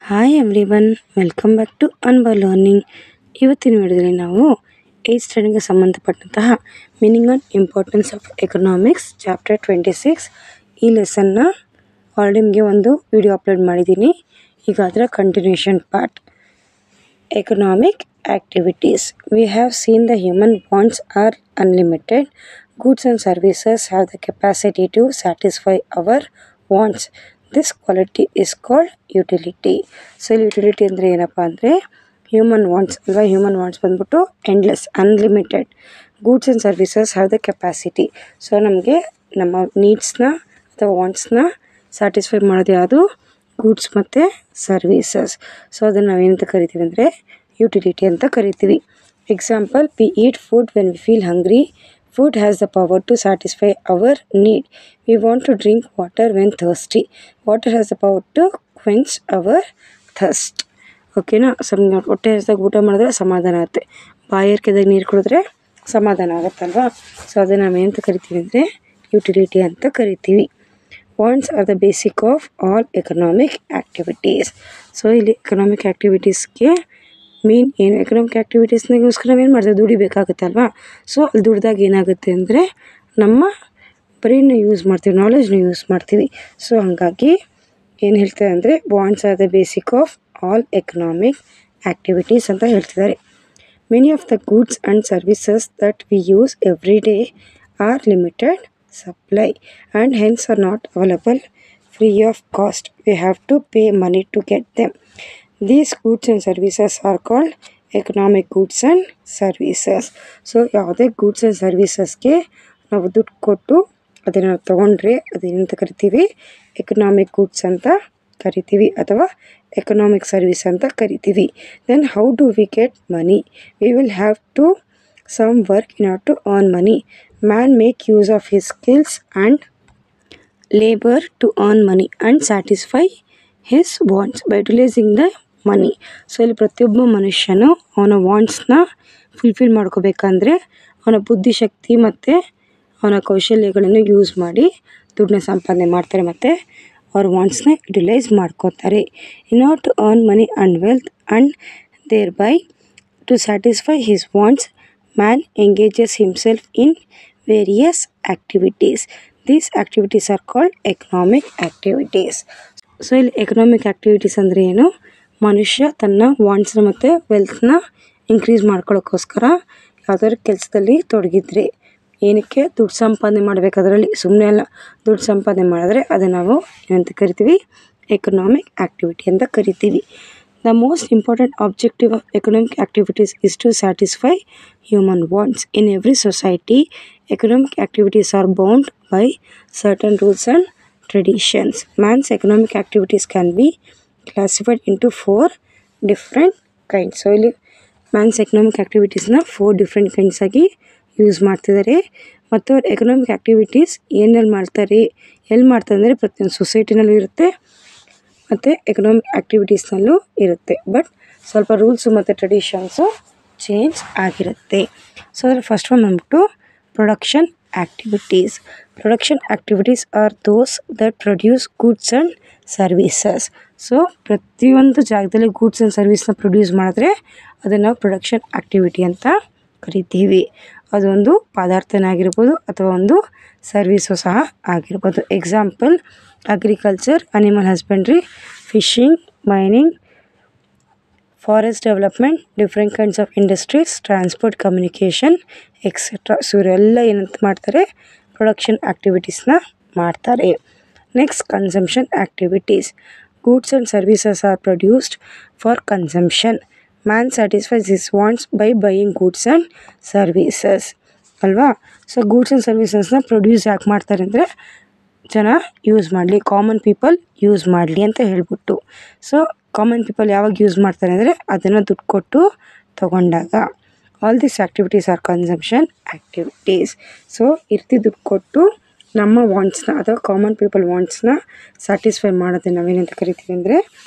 Hi everyone, welcome back to Anbar learning. ಇವತ್ತಿನ ವಿಡಿಯೋದಲ್ಲಿ ನಾವು 8th ಸ್ಟ್ಯಾಂಡರ್ಡ್ಗೆ ಸಂಬಂಧಪಟ್ಟಂತಹ meaning and importance of economics chapter 26 ಈ ಲೆಸನ್ನ ಆಲ್ರೆಡಿ ನಿಮಗೆ ಒಂದು ವಿಡಿಯೋ ಅಪ್ಲೋಡ್ ಮಾಡಿದ್ದೀನಿ. ಈಗ ಅದರ continuation part. Economic activities. We have seen the human wants are unlimited. Goods and services have the capacity to satisfy our wants. This quality is called utility. So utility ಅಂದರೆ ಏನಪ್ಪ ಅಂದರೆ human wants ಅಲ್ವಾ. Human wants ಬಂದ್ಬಿಟ್ಟು endless, unlimited. Goods and services have the capacity. So ನಮಗೆ ನಮ್ಮ ನೀಡ್ಸ್ನ ಅಥವಾ ವಾಂಟ್ಸ್ನ satisfy ಮಾಡೋದು ಯಾವುದು? ಗೂಡ್ಸ್ ಮತ್ತು ಸರ್ವೀಸಸ್. ಸೊ ಅದನ್ನು ನಾವೇನಂತ ಕರಿತೀವಿ ಅಂದರೆ ಯುಟಿಲಿಟಿ ಅಂತ ಕರಿತೀವಿ. Example, we eat food when we feel hungry. Food has the power to satisfy our need. We want to drink water when thirsty. Water has the power to quench our thirst. ಓಕೆನಾ? ಹೊಟ್ಟೆ ಹಸಿದಾಗ ಊಟ ಮಾಡಿದ್ರೆ ಸಮಾಧಾನ ಆಗುತ್ತೆ, ಬಾಯಾರಿಕೆದಾಗ ನೀರು ಕುಡಿದ್ರೆ ಸಮಾಧಾನ ಆಗುತ್ತಲ್ವಾ. So ಅದನ್ನು ನಾವೇನಂತ ಕರಿತೀವಿ ಅಂದರೆ ಯುಟಿಲಿಟಿ ಅಂತ ಕರಿತೀವಿ. Wants are the basic of all economic activities. So ಇಲ್ಲಿ ಎಕನಾಮಿಕ್ ಆ್ಯಕ್ಟಿವಿಟೀಸ್ಗೆ ಮೇನ್ ಏನು? ಎಕನಾಮಿಕ್ ಆ್ಯಕ್ಟಿವಿಟೀಸ್ನಾಗೋಸ್ಕರ ನಾವೇನು ಮಾಡ್ತೀವಿ? ದುಡಿಬೇಕಾಗುತ್ತಲ್ವಾ. ಸೊ ಅಲ್ಲಿ ದುಡ್ದಾಗ ಏನಾಗುತ್ತೆ ಅಂದರೆ ನಮ್ಮ ಬ್ರೈನ್ನ ಯೂಸ್ ಮಾಡ್ತೀವಿ, ನಾಲೆಜ್ನ ಯೂಸ್ ಮಾಡ್ತೀವಿ. ಸೊ ಹಾಗಾಗಿ ಏನು ಹೇಳ್ತಾರೆ ಅಂದರೆ wants are the basic of all economic activities ಅಂತ ಹೇಳ್ತಿದ್ದಾರೆ. Many of the goods and services that we use every day are limited supply and hence are not available free of cost. We have to pay money to get them. These goods and services are called economic goods and services. So ಯಾವುದೇ goods and ಸರ್ವೀಸಸ್ಗೆ ನಾವು ದುಡ್ಡು ಕೊಟ್ಟು ಅದನ್ನು ತೊಗೊಂಡ್ರೆ ಅದೇನಂತ ಕರಿತೀವಿ? Economic goods ಅಂತ ಕರಿತೀವಿ ಅಥವಾ ಎಕನಾಮಿಕ್ ಸರ್ವಿಸ್ ಅಂತ ಕರಿತೀವಿ. Then how do we get money? We will have to some work in order to earn money. Man make use of his skills and labor to earn money and satisfy his wants by utilizing the money. So ಇಲ್ಲಿ ಪ್ರತಿಯೊಬ್ಬ ಮನುಷ್ಯನು ಅವನ ವಾಂಟ್ಸ್ನ fulfil ಮಾಡ್ಕೋಬೇಕಂದ್ರೆ ಅವನ ಬುದ್ಧಿಶಕ್ತಿ ಮತ್ತು ಅವನ ಕೌಶಲ್ಯಗಳನ್ನು use ಮಾಡಿ ದುಡ್ಡನ್ನ ಸಂಪಾದನೆ ಮಾಡ್ತಾರೆ ಮತ್ತು ಅವ್ರ ವಾಂಟ್ಸ್ನ ಯುಟಿಲೈಸ್ ಮಾಡ್ಕೋತಾರೆ. In order to earn money and wealth and thereby to satisfy his wants, man engages himself in various activities. These activities are called economic activities. So ಇಲ್ಲಿ ಎಕನಾಮಿಕ್ ಆ್ಯಕ್ಟಿವಿಟೀಸ್ ಅಂದರೆ ಏನು? ಮನುಷ್ಯ ತನ್ನ ವಾಂಟ್ಸ್ನ ಮತ್ತು ವೆಲ್ತ್ನ ಇನ್ಕ್ರೀಸ್ ಮಾಡ್ಕೊಳ್ಳೋಕ್ಕೋಸ್ಕರ ಯಾವುದಾದ್ರು ಕೆಲಸದಲ್ಲಿ ತೊಡಗಿದ್ರೆ, ಏನಕ್ಕೆ? ದುಡ್ಡು ಸಂಪಾದನೆ ಮಾಡಬೇಕು. ಅದರಲ್ಲಿ ಸುಮ್ಮನೆ ಅಲ್ಲ, ದುಡ್ಡು ಸಂಪಾದನೆ ಮಾಡಿದ್ರೆ ಅದನ್ನು ನಾವು ಏನಂತ ಕರಿತೀವಿ? ಎಕನಾಮಿಕ್ ಆ್ಯಕ್ಟಿವಿಟಿ ಅಂತ ಕರಿತೀವಿ. The most important objective of economic activities is to satisfy human wants. In every society, economic activities are bound by certain rules and traditions. Man's economic activities can be classified into 4 different kinds. So, ಇಲ್ಲಿ man's economic activitiesನ 4 different kinds ಆಗಿ use ಮಾಡ್ತಿದ್ದಾರೆ. ಮತ್ತು ಅವ್ರ economic activities ಏನೆಲ್ಲಿ ಮಾಡ್ತಾರೆ, ಎಲ್ಲಿ ಮಾಡ್ತಾರೆ ಅಂದರೆ ಪ್ರತಿಯೊಂದು ಸೊಸೈಟಿನಲ್ಲೂ ಇರುತ್ತೆ ಮತ್ತು ಎಕನಾಮಿಕ್ ಆ್ಯಕ್ಟಿವಿಟೀಸ್ನಲ್ಲೂ ಇರುತ್ತೆ. ಬಟ್ ಸ್ವಲ್ಪ ರೂಲ್ಸು ಮತ್ತು ಟ್ರೆಡಿಷನ್ಸು ಚೇಂಜ್ ಆಗಿರುತ್ತೆ. ಸೊ ಅದರ ಫಸ್ಟ್ ಒನ್ ಬಂದ್ಬಿಟ್ಟು production activities. Production activities are those that produce goods and services. So ಪ್ರತಿಯೊಂದು ಜಾಗದಲ್ಲಿ ಗೂಡ್ಸ್ ಆ್ಯಂಡ್ ಸರ್ವೀಸ್ನ ಪ್ರೊಡ್ಯೂಸ್ ಮಾಡಿದ್ರೆ ಅದನ್ನು ನಾವು ಪ್ರೊಡಕ್ಷನ್ ಆ್ಯಕ್ಟಿವಿಟಿ ಅಂತ ಕರಿತೀವಿ. ಅದೊಂದು ಪದಾರ್ಥನೇ ಆಗಿರ್ಬೋದು ಅಥವಾ ಒಂದು ಸರ್ವೀಸು ಸಹ ಆಗಿರ್ಬೋದು. Example, agriculture, animal husbandry, fishing, mining, forest development, different kinds of industries, transport, communication etcetera. So ಇವರೆಲ್ಲ ಏನಂತ ಮಾಡ್ತಾರೆ? ಪ್ರೊಡಕ್ಷನ್ ಆ್ಯಕ್ಟಿವಿಟೀಸ್ನ ಮಾಡ್ತಾರೆ. Next, consumption activities. Goods and services are produced for consumption. Man satisfies his wants by buying goods and services ಅಲ್ವಾ. So goods and ಸರ್ವೀಸಸ್ನ produce ಯಾಕೆ ಮಾಡ್ತಾರೆ ಅಂದರೆ ಜನ ಯೂಸ್ ಮಾಡಲಿ, ಕಾಮನ್ ಪೀಪಲ್ ಯೂಸ್ ಮಾಡಲಿ ಅಂತ ಹೇಳ್ಬಿಟ್ಟು. ಸೊ ಕಾಮನ್ ಪೀಪಲ್ ಯಾವಾಗ ಯೂಸ್ ಮಾಡ್ತಾರೆ ಅಂದರೆ ಅದನ್ನು ದುಡ್ಡು ಕೊಟ್ಟು ತೊಗೊಂಡಾಗ. All this activities are consumption activities. So ಈ ರೀತಿ ದುಡ್ಡು ಕೊಟ್ಟು ನಮ್ಮ ವಾಂಟ್ಸ್ನ ಅಥವಾ ಕಾಮನ್ ಪೀಪಲ್ ವಾಂಟ್ಸ್ನ ಸ್ಯಾಟಿಸ್ಫೈ ಮಾಡೋದನ್ನು ನಾವೇನಂತ ಕರಿತೀವಿ ಅಂದರೆ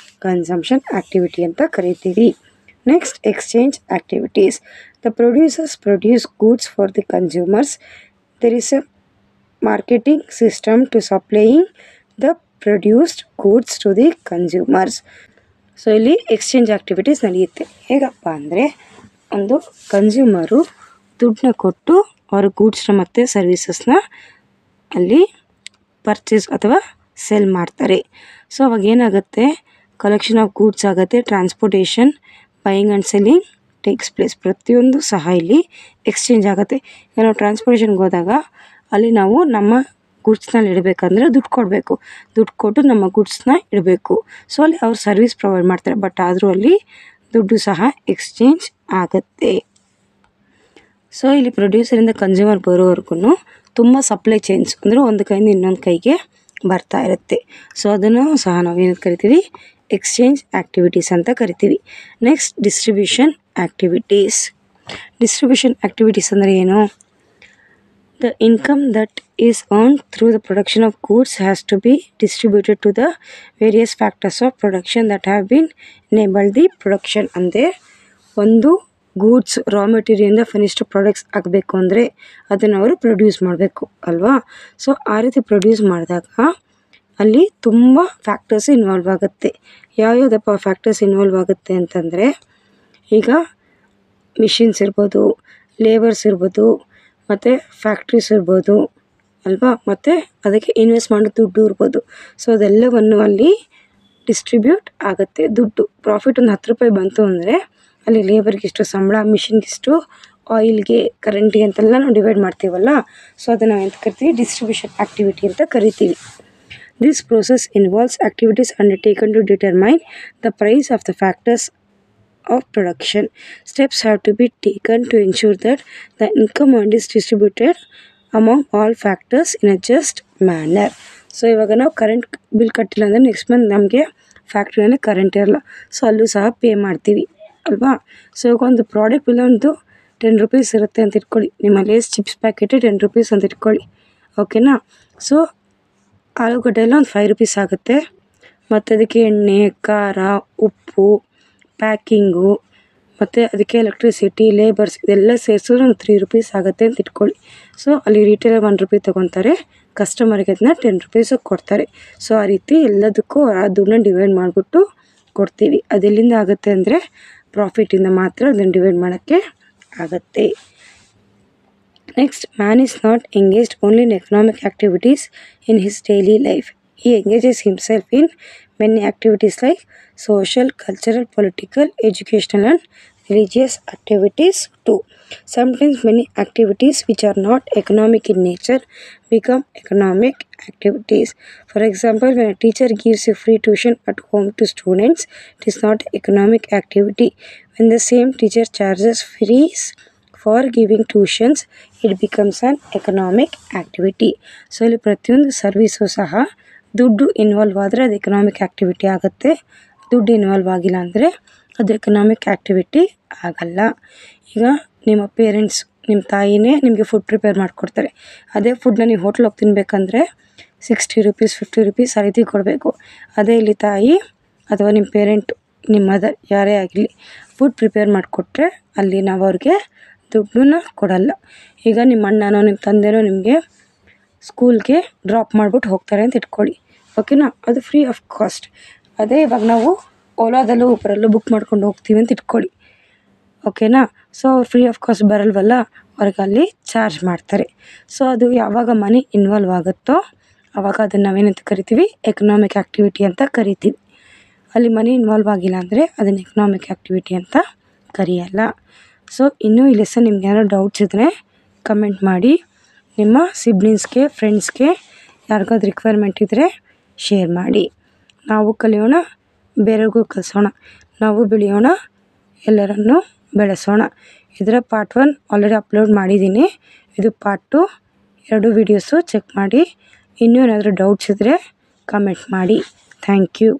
ಕನ್ಸಂಪ್ಷನ್ ಆ್ಯಕ್ಟಿವಿಟಿ ಅಂತ ಕರಿತೀವಿ. Next, exchange activities. The producers produce goods for the consumers. There is A marketing system to supplying the produced goods to the consumers. So ಇಲ್ಲಿ ಎಕ್ಸ್ಚೇಂಜ್ ಆ್ಯಕ್ಟಿವಿಟೀಸ್ ನಡೆಯುತ್ತೆ. ಹೇಗಪ್ಪ ಅಂದರೆ, ಒಂದು ಕನ್ಸ್ಯೂಮರು ದುಡ್ಡನ್ನ ಕೊಟ್ಟು ಅವರ ಗೂಡ್ಸ್ನ ಮತ್ತು ಸರ್ವೀಸಸ್ನ ಅಲ್ಲಿ ಪರ್ಚೇಸ್ ಅಥವಾ ಸೆಲ್ ಮಾಡ್ತಾರೆ. ಸೊ ಅವಾಗ ಏನಾಗುತ್ತೆ, ಕಲೆಕ್ಷನ್ ಆಫ್ ಗೂಡ್ಸ್ ಆಗುತ್ತೆ, transportation, buying and selling takes place. ಪ್ರತಿಯೊಂದು ಸಹ ಇಲ್ಲಿ ಎಕ್ಸ್ಚೇಂಜ್ ಆಗುತ್ತೆ. ಈಗ ನಾವು ಟ್ರಾನ್ಸ್ಪೋರ್ಟೇಷನ್ಗೆ ಹೋದಾಗ ಅಲ್ಲಿ ನಾವು ನಮ್ಮ ಗೂಡ್ಸ್ನ ಇಡಬೇಕಂದ್ರೆ ದುಡ್ಡು ಕೊಡಬೇಕು, ದುಡ್ಡು ಕೊಟ್ಟು ನಮ್ಮ ಗೂಡ್ಸ್ನ ಇಡಬೇಕು. ಸೊ ಅಲ್ಲಿ ಅವ್ರು ಸರ್ವಿಸ್ ಪ್ರೊವೈಡ್ ಮಾಡ್ತಾರೆ, ಬಟ್ ಆದರೂ ಅಲ್ಲಿ ದುಡ್ಡು ಸಹ ಎಕ್ಸ್ಚೇಂಜ್ ಆಗುತ್ತೆ. ಸೊ ಇಲ್ಲಿ ಪ್ರೊಡ್ಯೂಸರಿಂದ ಕನ್ಸ್ಯೂಮರ್ ಬರೋವರೆಗೂ ತುಂಬ ಸಪ್ಲೈ ಚೈನ್ಸ್ ಅಂದರೆ ಒಂದು ಕೈಯಿಂದ ಇನ್ನೊಂದು ಕೈಗೆ ಬರ್ತಾ ಇರುತ್ತೆ. ಸೊ ಅದನ್ನು ಸಹ ನಾವೇನು ಕರಿತೀವಿ, ಎಕ್ಸ್ಚೇಂಜ್ ಆ್ಯಕ್ಟಿವಿಟೀಸ್ ಅಂತ ಕರಿತೀವಿ. Next distribution activities. Distribution activities ಅಂದರೆ ಏನು? The income that is earned through the production of goods has to be distributed to the various factors of production that have been enabled the production. ಅಂದರೆ ಒಂದು goods ರಾ ಮೆಟೀರಿಯಲಿಂದ finished products ಆಗಬೇಕು ಅಂದರೆ ಅದನ್ನು ಅವರು produce ಮಾಡಬೇಕು ಅಲ್ವಾ. ಸೊ ಆ ರೀತಿ ಪ್ರೊಡ್ಯೂಸ್ ಮಾಡಿದಾಗ ಅಲ್ಲಿ ತುಂಬ ಫ್ಯಾಕ್ಟರ್ಸ್ ಇನ್ವಾಲ್ವ್ ಆಗುತ್ತೆ. ಯಾವ್ಯಾವುದಪ್ಪ ಫ್ಯಾಕ್ಟರ್ಸ್ ಇನ್ವಾಲ್ವ್ ಆಗುತ್ತೆ ಅಂತಂದರೆ, ಈಗ ಮಿಷಿನ್ಸ್ ಇರ್ಬೋದು, ಲೇಬರ್ಸ್ ಇರ್ಬೋದು, ಮತ್ತು ಫ್ಯಾಕ್ಟ್ರೀಸ್ ಇರ್ಬೋದು ಅಲ್ವಾ, ಮತ್ತು ಅದಕ್ಕೆ ಇನ್ವೆಸ್ಟ್ ಮಾಡೋ ದುಡ್ಡು ಇರ್ಬೋದು. ಸೊ ಅದೆಲ್ಲವನ್ನು ಅಲ್ಲಿ ಡಿಸ್ಟ್ರಿಬ್ಯೂಟ್ ಆಗುತ್ತೆ. ದುಡ್ಡು ಪ್ರಾಫಿಟ್ ಒಂದು 10 ರೂಪಾಯಿ ಬಂತು ಅಂದರೆ ಅಲ್ಲಿ ಲೇಬರ್ಗೆ ಇಷ್ಟು ಸಂಬಳ, ಮಿಷಿನ್ಗಿಷ್ಟು, ಆಯಿಲ್ಗೆ, ಕರೆಂಟಿಗೆ ಅಂತೆಲ್ಲ ನಾವು ಡಿವೈಡ್ ಮಾಡ್ತೀವಲ್ಲ. ಸೊ ಅದನ್ನು ನಾವು ಎಂತ ಕರಿತೀವಿ, ಡಿಸ್ಟ್ರಿಬ್ಯೂಷನ್ ಆ್ಯಕ್ಟಿವಿಟಿ ಅಂತ ಕರಿತೀವಿ. This process involves activities undertaken to determine the price of the factors of production. Steps have to be taken to ensure that the income earned is distributed among all factors in a just manner. So ಇವಾಗ ನಾವು current bill ಕಟ್ಟಿಲ್ಲ ಅಂದರೆ next month ನಮಗೆ ಫ್ಯಾಕ್ಟ್ರಿಯಲ್ಲಿ current ಇರಲ್ಲ, so ಅಲ್ಲೂ ಸಹ pay ಮಾಡ್ತೀವಿ ಅಲ್ವಾ. ಸೊ ಇವಾಗ ಒಂದು ಪ್ರಾಡಕ್ಟ್ ಬಿಲ್ ಒಂದು 10 ರೂಪೀಸ್ ಇರುತ್ತೆ ಅಂತ ಇಟ್ಕೊಳ್ಳಿ, ನಿಮ್ಮ ಲೇಸ್ ಚಿಪ್ಸ್ ಪ್ಯಾಕೆಟ್ 10 ರೂಪೀಸ್ ಅಂತ ಇಟ್ಕೊಳ್ಳಿ, ಓಕೆನಾ. ಸೊ ಆಲೂಗಡ್ಡೆ ಎಲ್ಲ ಒಂದು 5 ರೂಪೀಸ್ ಆಗುತ್ತೆ, ಮತ್ತು ಅದಕ್ಕೆ ಎಣ್ಣೆ, ಖಾರ, ಉಪ್ಪು, ಪ್ಯಾಕಿಂಗು, ಮತ್ತು ಅದಕ್ಕೆ ಎಲೆಕ್ಟ್ರಿಸಿಟಿ, ಲೇಬರ್ಸ್ ಇದೆಲ್ಲ ಸೇರಿಸಿದ್ರೆ ಒಂದು 3 ರೂಪೀಸ್ ಆಗುತ್ತೆ ಅಂತ ಇಟ್ಕೊಳ್ಳಿ. ಸೊ ಅಲ್ಲಿ ರಿಟೇಲರ್ 1 ರೂಪಾಯಿ ತೊಗೊತಾರೆ, ಕಸ್ಟಮರ್ಗೆ ಅದನ್ನ 10 ರೂಪೀಸಿಗೆ ಕೊಡ್ತಾರೆ. ಸೊ ಆ ರೀತಿ ಎಲ್ಲದಕ್ಕೂ ಆ ದುಡ್ಡನ್ನ ಡಿವೈಡ್ ಮಾಡಿಬಿಟ್ಟು ಕೊಡ್ತೀವಿ. ಅದೆಲ್ಲಿಂದ ಆಗುತ್ತೆ ಅಂದರೆ ಪ್ರಾಫಿಟಿಂದ ಮಾತ್ರ ಅದನ್ನು ಡಿವೈಡ್ ಮಾಡೋಕ್ಕೆ ಆಗುತ್ತೆ. Next, man is not engaged only in economic activities in his daily life. He engages himself in many activities like social, cultural, political, educational and religious activities too. Sometimes many activities which are not economic in nature become economic activities. For example, when a teacher gives a free tuition at home to students, it is not economic activity. When the same teacher charges fees for giving tuitions, it becomes an economic activity. So ಇಲ್ಲಿ ಪ್ರತಿಯೊಂದು service ಸಹ ದುಡ್ಡು involve ಆದರೆ ಅದು economic activity ಆಗುತ್ತೆ, ದುಡ್ಡು involve ಆಗಿಲ್ಲ ಅಂದರೆ ಅದು ಎಕನಾಮಿಕ್ ಆ್ಯಕ್ಟಿವಿಟಿ ಆಗಲ್ಲ. ಈಗ ನಿಮ್ಮ ಪೇರೆಂಟ್ಸ್, ನಿಮ್ಮ ತಾಯಿನೇ ನಿಮಗೆ ಫುಡ್ ಪ್ರಿಪೇರ್ ಮಾಡಿಕೊಡ್ತಾರೆ, ಅದೇ ಫುಡ್ನ ನೀವು ಹೋಟ್ಲಿಗೆ ಹೋಗಿ ತಿನ್ನಬೇಕಂದ್ರೆ 60 ರೂಪೀಸ್ 50 ರೂಪೀಸ್ ಆ ರೀತಿ ಕೊಡಬೇಕು. ಅದೇ ಇಲ್ಲಿ ತಾಯಿ ಅಥವಾ ನಿಮ್ಮ ಪೇರೆಂಟ್, ನಿಮ್ಮ ಮದರ್ ಯಾರೇ ಆಗಲಿ ಫುಡ್ ಪ್ರಿಪೇರ್ ಮಾಡಿಕೊಟ್ರೆ ಅಲ್ಲಿ ನಾವು ಅವ್ರಿಗೆ ದುಡ್ಡನ್ನ ಕೊಡಲ್ಲ. ಈಗ ನಿಮ್ಮ ಅಣ್ಣನೋ ನಿಮ್ಮ ತಂದೆನೋ ನಿಮಗೆ ಸ್ಕೂಲ್ಗೆ ಡ್ರಾಪ್ ಮಾಡಿಬಿಟ್ಟು ಹೋಗ್ತಾರೆ ಅಂತ ಇಟ್ಕೊಳ್ಳಿ, ಓಕೆನಾ, ಅದು ಫ್ರೀ ಆಫ್ ಕಾಸ್ಟ್. ಅದೇ ಇವಾಗ ನಾವು ಓಲಾದಲ್ಲೂ ಊಬರಲ್ಲೂ ಬುಕ್ ಮಾಡ್ಕೊಂಡು ಹೋಗ್ತೀವಿ ಅಂತ ಇಟ್ಕೊಳ್ಳಿ, ಓಕೆನಾ. ಸೊ ಅವ್ರು ಫ್ರೀ ಆಫ್ ಕಾಸ್ಟ್ ಬರಲ್ವಲ್ಲ, ಅವ್ರಿಗೆ ಅಲ್ಲಿ ಚಾರ್ಜ್ ಮಾಡ್ತಾರೆ. ಸೊ ಅದು ಯಾವಾಗ ಮನಿ ಇನ್ವಾಲ್ವ್ ಆಗುತ್ತೋ ಆವಾಗ ಅದನ್ನು ನಾವೇನಂತ ಕರಿತೀವಿ, ಎಕನಾಮಿಕ್ ಆ್ಯಕ್ಟಿವಿಟಿ ಅಂತ ಕರಿತೀವಿ. ಅಲ್ಲಿ ಮನಿ ಇನ್ವಾಲ್ವ್ ಆಗಿಲ್ಲ ಅಂದರೆ ಅದನ್ನು ಎಕನಾಮಿಕ್ ಆ್ಯಕ್ಟಿವಿಟಿ ಅಂತ ಕರೆಯಲ್ಲ. ಸೊ ಇನ್ನೂ ಈ ಲೆಸನ್ ನಿಮ್ಗೆ ಏನಾದ್ರು ಡೌಟ್ಸ್ ಇದ್ದರೆ ಕಮೆಂಟ್ ಮಾಡಿ. ನಿಮ್ಮ ಸಿಬ್ಲಿಂಗ್ಸ್ಗೆ, ಫ್ರೆಂಡ್ಸ್ಗೆ ಯಾರಿಗಾದ್ರು ರಿಕ್ವೈರ್ಮೆಂಟ್ ಇದ್ದರೆ ಶೇರ್ ಮಾಡಿ. ನಾವು ಕಲಿಯೋಣ, ಬೇರೆಯವ್ರಿಗೂ ಕಲಿಸೋಣ, ನಾವು ಬೆಳೆಯೋಣ, ಎಲ್ಲರನ್ನೂ ಬೆಳೆಸೋಣ. ಇದರ ಪಾರ್ಟ್ 1 ಆಲ್ರೆಡಿ ಅಪ್ಲೋಡ್ ಮಾಡಿದ್ದೀನಿ, ಇದು ಪಾರ್ಟ್ 2, 2 ವೀಡಿಯೋಸು ಚೆಕ್ ಮಾಡಿ. ಇನ್ನೂ ಏನಾದರೂ ಡೌಟ್ಸ್ ಇದ್ದರೆ ಕಮೆಂಟ್ ಮಾಡಿ. Thank you.